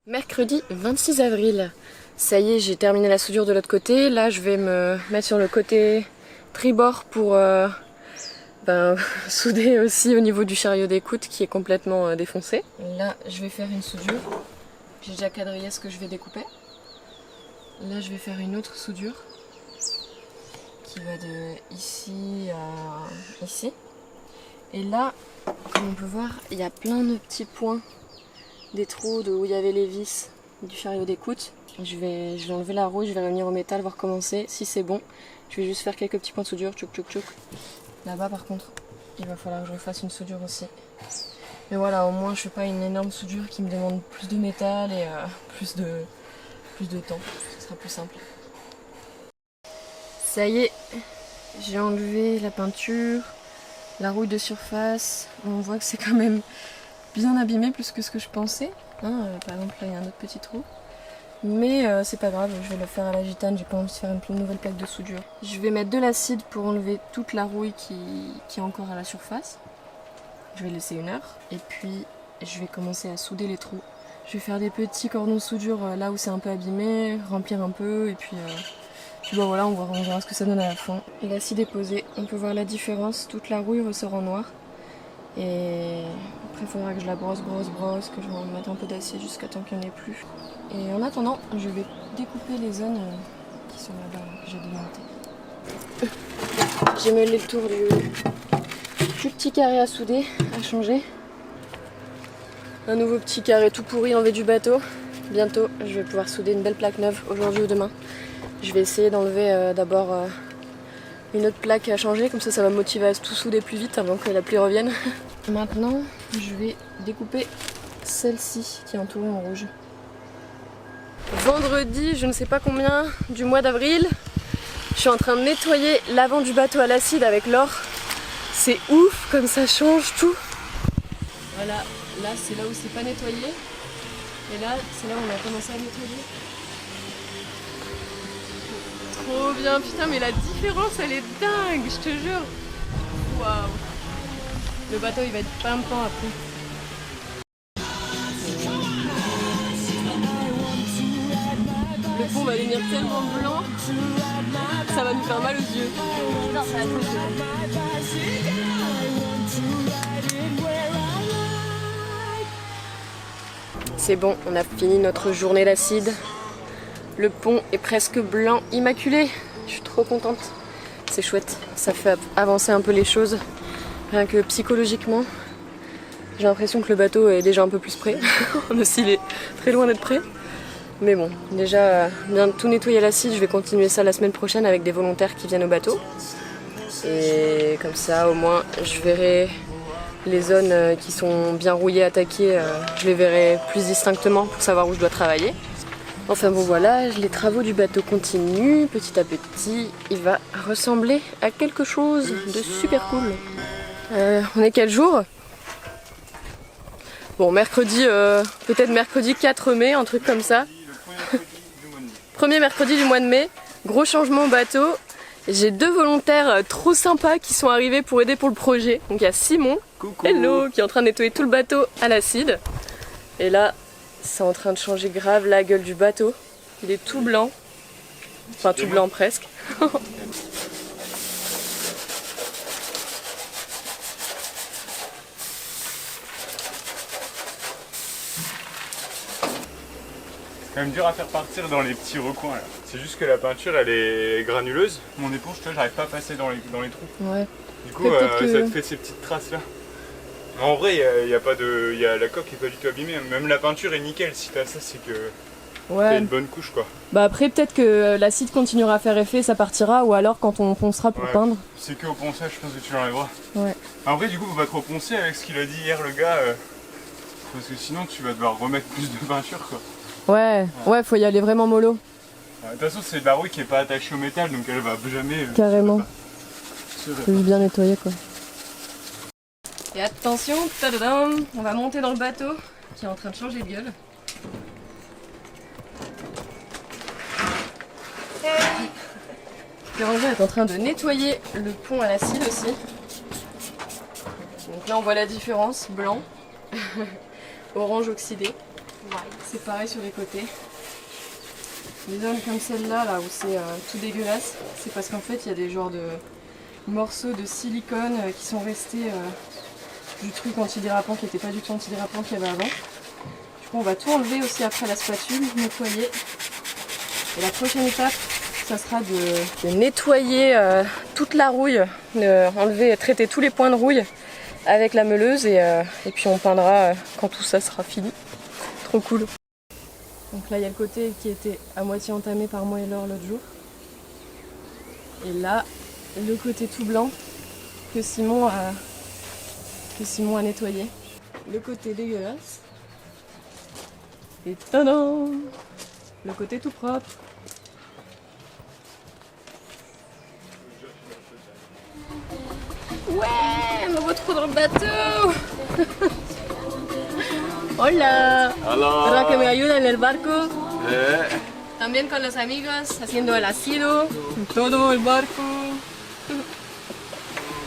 Mercredi 26 avril, ça y est, j'ai terminé la soudure de l'autre côté. Là, je vais me mettre sur le côté tribord pour souder aussi au niveau du chariot d'écoute qui est complètement défoncé. Là, je vais faire une soudure. J'ai déjà quadrillé ce que je vais découper. Là, je vais faire une autre soudure qui va de ici à ici. Et là, comme on peut voir, il y a plein de petits points, des trous où il y avait les vis du chariot d'écoute. Je vais enlever la roue, je vais revenir au métal, voir comment c'est. Si c'est bon, je vais juste faire quelques petits points de soudure, tchouk tchouk tchouk. Là-bas par contre, il va falloir que je refasse une soudure aussi. Mais voilà, au moins je fais pas une énorme soudure qui me demande plus de métal et plus de temps. Ce sera plus simple. Ça y est, j'ai enlevé la peinture, la rouille de surface. On voit que c'est quand même bien abîmé plus que ce que je pensais. Par exemple là il y a un autre petit trou. Mais c'est pas grave, je vais le faire à la gitane, j'ai pas envie de faire une nouvelle plaque de soudure. Je vais mettre de l'acide pour enlever toute la rouille qui est encore à la surface. Je vais laisser 1 heure. Et puis je vais commencer à souder les trous. Je vais faire des petits cordons de soudure là où c'est un peu abîmé, remplir un peu et puis bon, voilà, on verra ce que ça donne à la fin. L'acide est posé, on peut voir la différence, toute la rouille ressort en noir. Et après il faudra que je la brosse, que je vais en mettre un peu d'acide jusqu'à temps qu'il n'y en ait plus. Et en attendant, je vais découper les zones qui sont là-bas, que j'ai démontées. J'ai mêlé le tour du petit carré à souder, à changer. Un nouveau petit carré tout pourri enlevé du bateau. Bientôt, je vais pouvoir souder une belle plaque neuve, aujourd'hui ou demain. Je vais essayer d'enlever d'abord une autre plaque à changer, comme ça va me motiver à tout souder plus vite avant que la pluie revienne. Maintenant, je vais découper celle-ci qui est entourée en rouge. Vendredi, je ne sais pas combien du mois d'avril, je suis en train de nettoyer l'avant du bateau à l'acide avec l'or. C'est ouf comme ça change tout. Voilà, là c'est là où c'est pas nettoyé. Et là, c'est là où on a commencé à nettoyer. Trop bien, putain, mais la différence elle est dingue, je te jure. Waouh. Le bateau il va être pimpant après. Le pont va devenir tellement blanc, ça va nous faire mal aux yeux. Non, ça va être C'est bon, on a fini notre journée d'acide. Le pont est presque blanc, immaculé. Je suis trop contente. C'est chouette, ça fait avancer un peu les choses. Rien que psychologiquement, j'ai l'impression que le bateau est déjà un peu plus prêt. Même s'il est très loin d'être prêt. Mais bon, déjà bien tout nettoyer à l'acide, je vais continuer ça la semaine prochaine avec des volontaires qui viennent au bateau. Et comme ça, au moins, je verrai les zones qui sont bien rouillées, attaquées, je les verrai plus distinctement pour savoir où je dois travailler. Enfin bon voilà, les travaux du bateau continuent, petit à petit, il va ressembler à quelque chose de super cool. On est quel jour ? Bon, mercredi, peut-être mercredi 4 mai, un truc comme ça. Premier mercredi du mois de mai, gros changement au bateau. J'ai 2 volontaires trop sympas qui sont arrivés pour aider pour le projet. Donc il y a Simon, coucou, hello, qui est en train de nettoyer tout le bateau à l'acide. Et là, c'est en train de changer grave la gueule du bateau. Il est tout blanc. Enfin tout blanc presque. C'est quand même dur à faire partir dans les petits recoins là. C'est juste que la peinture elle est granuleuse. Mon éponge, tu vois, j'arrive pas à passer dans les trous. Ouais. Du coup, ça te fait ces petites traces là. Mais en vrai, la coque est pas du tout abîmée. Même la peinture est nickel. Si t'as ça, c'est que t'as une bonne couche quoi. Bah après, peut-être que l'acide continuera à faire effet, ça partira. Ou alors quand on poncera pour peindre. C'est que au ponçage, je pense que tu l'enlèveras. Ouais. En vrai, du coup, faut pas trop poncer avec ce qu'il a dit hier le gars. Parce que sinon, tu vas devoir remettre plus de peinture quoi. Ouais, faut y aller vraiment mollo. De toute façon, c'est de la rouille qui est pas attachée au métal, donc elle va jamais. Carrément. Faut bien nettoyer quoi. Et attention, tadadam, on va monter dans le bateau qui est en train de changer de gueule. Hey. Bérangère est en train de nettoyer le pont à l'acide aussi. Donc là on voit la différence, blanc, orange oxydé. C'est pareil sur les côtés. Les zones comme celle-là, là où c'est tout dégueulasse, c'est parce qu'en fait il y a des genres de morceaux de silicone qui sont restés du truc antidérapant qui n'était pas du tout antidérapant qu'il y avait avant. Du coup on va tout enlever aussi après la spatule, nettoyer. Et la prochaine étape, ça sera de nettoyer toute la rouille, enlever, traiter tous les points de rouille avec la meuleuse et puis on peindra quand tout ça sera fini. Trop cool. Donc là il y a le côté qui était à moitié entamé par moi et Laure l'autre jour. Et là, le côté tout blanc que Simon a nettoyé. Le côté dégueulasse. Et tadam! Le côté tout propre. Ouais, on me retrouve dans le bateau. Hola. Hola. ¿Verdad que me ayuda en el barco? Eh. También con los amigos, haciendo el asilo, todo el barco.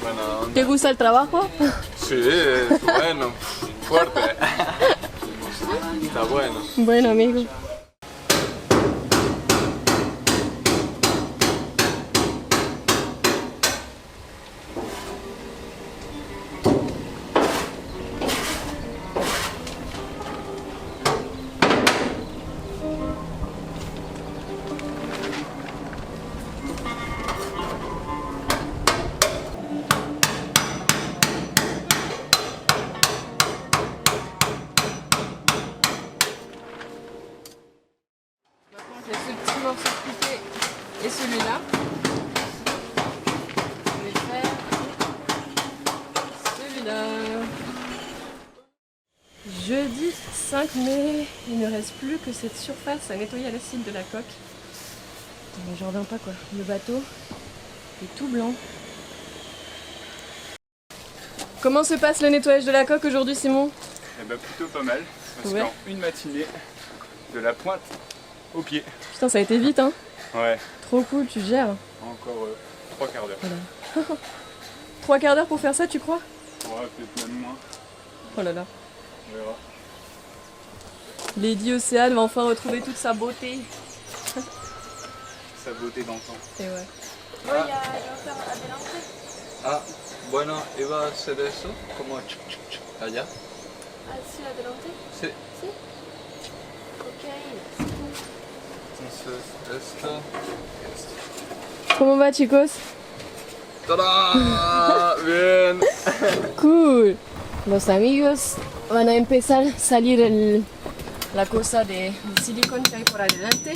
Buena onda. ¿Te gusta el trabajo? Sí, es bueno, fuerte. Está bueno. Bueno, amigo. Il y a ce petit morceau de piqué et celui-là. Je vais faire celui-là. Jeudi 5 mai, il ne reste plus que cette surface à nettoyer à l'acide de la coque. Mais j'en reviens pas quoi. Le bateau est tout blanc. Comment se passe le nettoyage de la coque aujourd'hui, Simon? Eh ben plutôt pas mal, parce Ouais. qu'en une matinée, de la pointe au pied. Putain, ça a été vite, hein? Ouais, Trop cool, tu gères. encore 3 quarts d'heure. Voilà. 3 quarts d'heure pour faire ça, tu crois? Ouais, peut-être même moins, Oh là là. on verra. Lady Océane va enfin retrouver toute sa beauté. Sa beauté d'antan. Et ouais. Ah, bueno, iba a hacer eso como allá. Así adelante. Sí. Sí. Ok. Entonces esto. Comment va, chicos? ¡Tada! Bien. Cool. Los amigos van a empezar a salir la cosa de silicone que hay por adelante.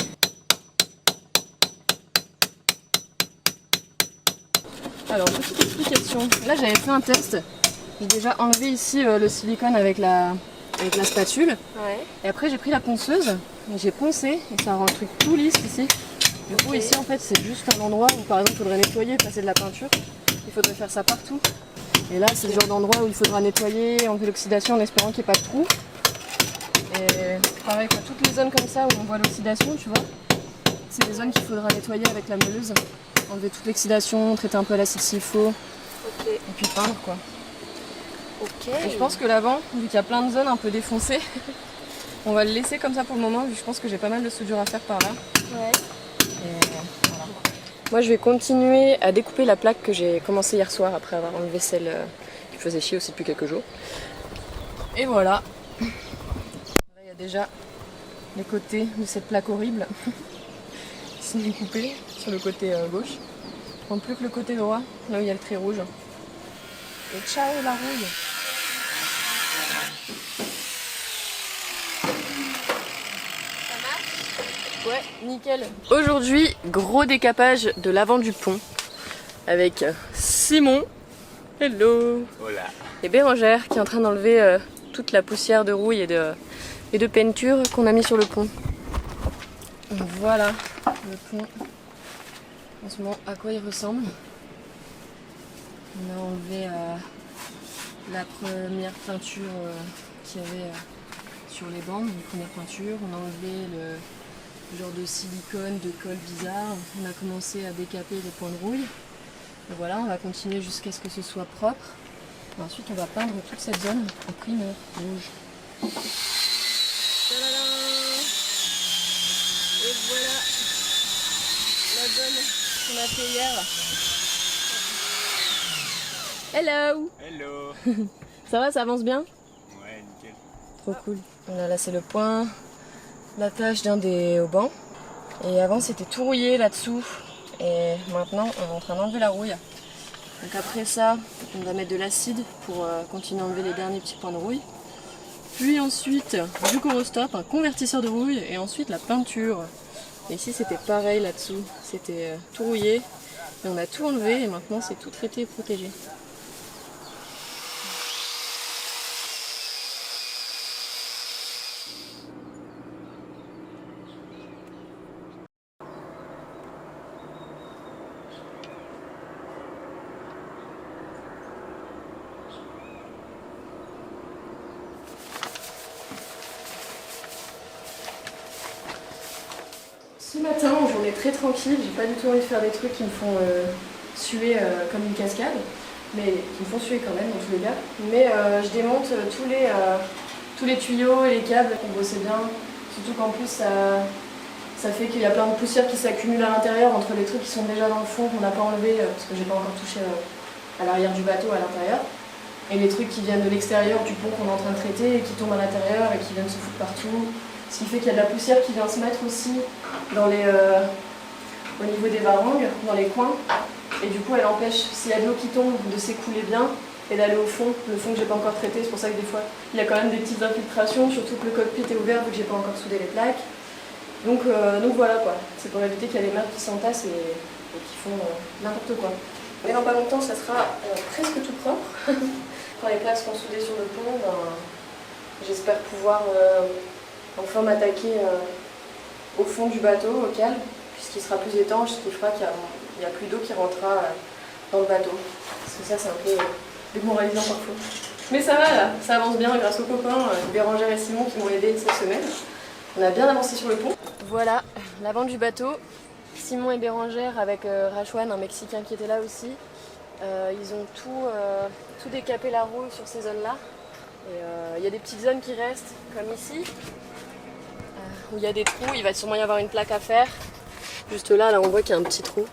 Alors, petite explication. Là, j'avais fait un test. J'ai déjà enlevé ici le silicone avec la spatule. Ouais. Et après, j'ai pris la ponceuse et j'ai poncé et ça rend le truc tout lisse ici. Du coup, ici, en fait, c'est juste un endroit où, par exemple, il faudrait nettoyer, passer de la peinture. Il faudrait faire ça partout. Et là, c'est le genre d'endroit où il faudra nettoyer, enlever l'oxydation en espérant qu'il n'y ait pas de trou. Et pareil, quoi, toutes les zones comme ça où on voit l'oxydation, tu vois, c'est des zones qu'il faudra nettoyer avec la meuleuse. Enlever toute l'oxydation, traiter un peu à l'acide s'il faut, Ok. et puis peindre, quoi. Ok. Et je pense que l'avant, vu qu'il y a plein de zones un peu défoncées, on va le laisser comme ça pour le moment, vu que je pense que j'ai pas mal de soudure à faire par là. Ouais. Et voilà. Moi, je vais continuer à découper la plaque que j'ai commencé hier soir après avoir enlevé celle qui faisait chier aussi depuis quelques jours. Et voilà. Là, il y a déjà les côtés de cette plaque horrible qui sont découpés sur le côté gauche. Il ne manque plus que le côté droit, là où il y a le trait rouge. Et ciao la rouille! Ouais, nickel. Aujourd'hui, gros décapage de l'avant du pont avec Simon, hello, Voilà. et Bérangère qui est en train d'enlever toute la poussière de rouille et de peinture qu'on a mis sur le pont. Donc voilà le pont en ce moment à quoi il ressemble. On a enlevé la première peinture qu'il y avait sur les bandes, les premières peintures. On a enlevé le genre de silicone, de colle bizarre. On a commencé à décaper les points de rouille. Et voilà, on va continuer jusqu'à ce que ce soit propre. Et ensuite, on va peindre toute cette zone en primaire rouge. Tadada! qu'on a fait hier. Hello. Hello. Ça va, ça avance bien? Ouais, nickel. Trop cool. Voilà, là c'est le point d'attache d'un des haubans. Et avant c'était tout rouillé là-dessous. Et maintenant on est en train d'enlever la rouille. Donc après ça, on va mettre de l'acide pour continuer à enlever les derniers petits points de rouille. Puis ensuite du corostop, un convertisseur de rouille, et ensuite la peinture. Et ici c'était pareil là-dessous, c'était tout rouillé. Et on a tout enlevé et maintenant c'est tout traité et protégé. Ce matin, en journée très tranquille, j'ai pas du tout envie de faire des trucs qui me font suer comme une cascade, mais qui me font suer quand même dans tous les cas. Mais je démonte tous les tuyaux et les câbles qu'on bossait bien, surtout qu'en plus ça fait qu'il y a plein de poussière qui s'accumule à l'intérieur entre les trucs qui sont déjà dans le fond qu'on n'a pas enlevé parce que j'ai pas encore touché à l'arrière du bateau à l'intérieur, et les trucs qui viennent de l'extérieur du pont qu'on est en train de traiter et qui tombent à l'intérieur et qui viennent se foutre partout. Ce qui fait qu'il y a de la poussière qui vient se mettre aussi au niveau des varangues, dans les coins. Et du coup, elle empêche, s'il y a de l'eau qui tombe, de s'écouler bien et d'aller au fond. Le fond que j'ai pas encore traité, c'est pour ça que des fois, il y a quand même des petites infiltrations, surtout que le cockpit est ouvert vu que j'ai pas encore soudé les plaques. Donc voilà quoi. C'est pour éviter qu'il y a des merdes qui s'entassent et qui font n'importe quoi. Mais dans pas longtemps, ça sera presque tout propre. Quand les plaques seront soudées sur le pont, j'espère pouvoir enfin m'attaquer au fond du bateau, au calme, puisqu'il sera plus étanche, ce qui fera qu'il n'y a plus d'eau qui rentrera dans le bateau. Parce que ça, c'est un peu démoralisant parfois. Mais ça va là, ça avance bien grâce aux copains Bérangère et Simon qui m'ont aidé cette semaine. On a bien avancé sur le pont. Voilà, l'avant du bateau. Simon et Bérangère avec Rachwan, un Mexicain qui était là aussi. Ils ont tout décapé la roue sur ces zones-là. Et il y a des petites zones qui restent, comme ici, où il y a des trous, il va sûrement y avoir une plaque à faire. Juste là, on voit qu'il y a un petit trou.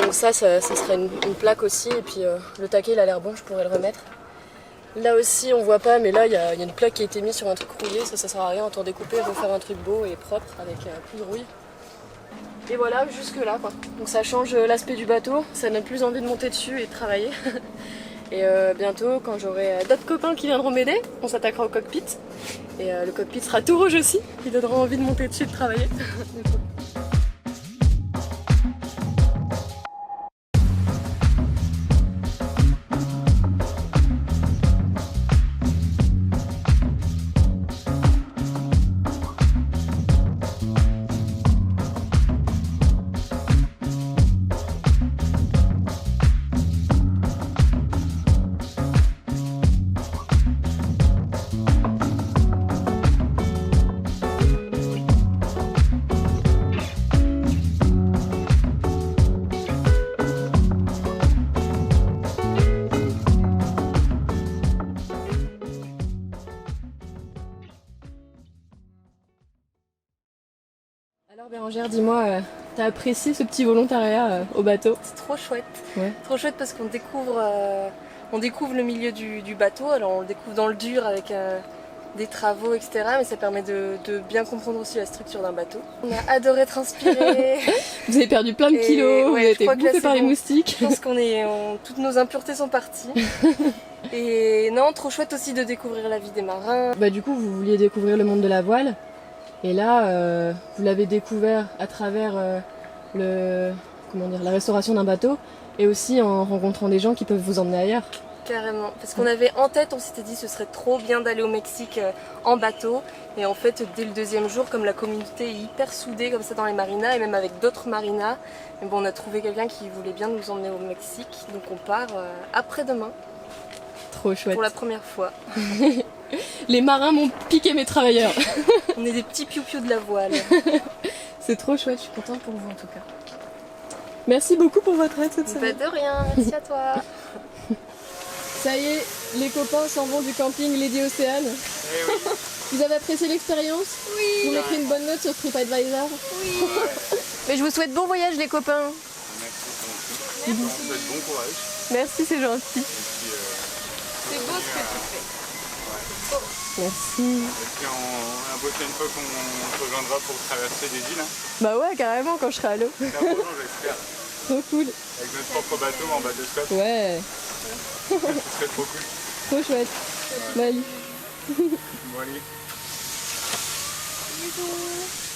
Donc ça serait une plaque aussi, et puis le taquet il a l'air bon, je pourrais le remettre. Là aussi on voit pas, mais là il y a une plaque qui a été mise sur un truc rouillé, ça sert à rien, autant découper, refaire un truc beau et propre avec plus de rouille. Et voilà, jusque là quoi. Donc ça change l'aspect du bateau, ça donne plus envie de monter dessus et de travailler. Et bientôt, quand j'aurai d'autres copains qui viendront m'aider, on s'attaquera au cockpit. Et le cockpit sera tout rouge aussi, qui donnera envie de monter dessus et de travailler. Alors Bérangère, dis-moi, t'as apprécié ce petit volontariat au bateau? C'est trop chouette. Ouais. Trop chouette parce qu'on découvre le milieu du bateau. Alors on le découvre dans le dur avec des travaux, etc. Mais ça permet de bien comprendre aussi la structure d'un bateau. On a adoré transpirer. Vous avez perdu plein de kilos, vous avez été bouffé par les moustiques. Je pense toutes nos impuretés sont parties. Et non, trop chouette aussi de découvrir la vie des marins. Bah du coup, vous vouliez découvrir le monde de la voile. Et là, vous l'avez découvert à travers la restauration d'un bateau et aussi en rencontrant des gens qui peuvent vous emmener ailleurs. Carrément, parce qu'on avait en tête, on s'était dit ce serait trop bien d'aller au Mexique en bateau. Et en fait, dès le deuxième jour, comme la communauté est hyper soudée comme ça dans les marinas et même avec d'autres marinas, on a trouvé quelqu'un qui voulait bien nous emmener au Mexique. Donc on part après-demain. Trop chouette. Pour la première fois. Les marins m'ont piqué mes travailleurs. On est des petits piou-piou de la voile. C'est trop chouette, je suis contente pour vous en tout cas. Merci beaucoup pour votre aide cette semaine. Pas de rien, merci à toi. Ça y est, les copains s'en vont du camping Lady Océane. Eh oui. Vous avez apprécié l'expérience? Oui. Vous mettrez une bonne note sur TripAdvisor? Oui. Mais je vous souhaite bon voyage les copains. Merci pour tout. Je vous souhaite bon courage. Merci, c'est gentil. Et puis, C'est beau ce que tu fais. Merci. et puis la prochaine fois qu'on se rejoindra pour traverser des îles, hein. Bah ouais, carrément quand je serai à l'eau. C'est un projet, j'espère. Trop cool. Avec notre propre bateau en bateau stop. Ouais, Ce serait trop cool. trop chouette. Bye. Bon allez. Bisous.